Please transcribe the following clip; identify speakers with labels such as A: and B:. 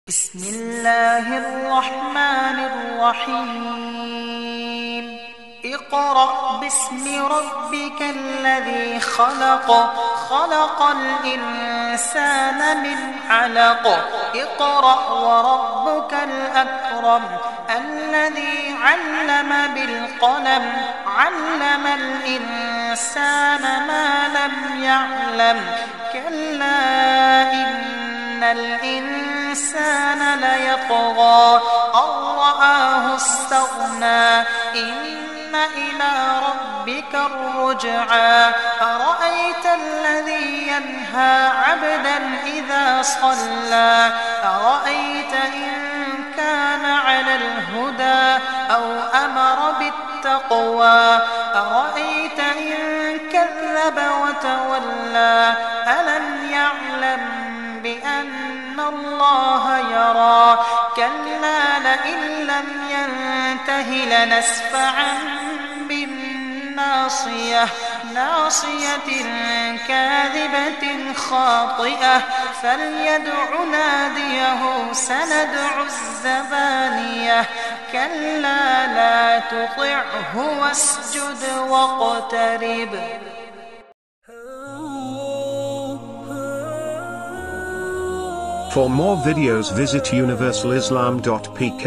A: بسم الله الرحمن الرحيم اقرأ باسم ربك الذي خلق خلق الإنسان من علق اقرأ وربك الأكرم الذي علم بالقلم علم الإنسان ما لم يعلم كلا إن الإنسان ليطغى أن رآه استغنى إن إلى ربك الرجعى أرأيت الذي ينهى عبدا إذا صلى أرأيت إن كان على الهدى أو أمر بالتقوى أرأيت إن كذب وتولى ألم يعلم بأن الله يرى كلا لئن لم ينته لنسفعا بالناصية ناصية كاذبة خاطئة فليدع ناديه سندع الزبانية كلا لا تطعه واسجد واقترب.
B: For more videos visit universalislam.pk.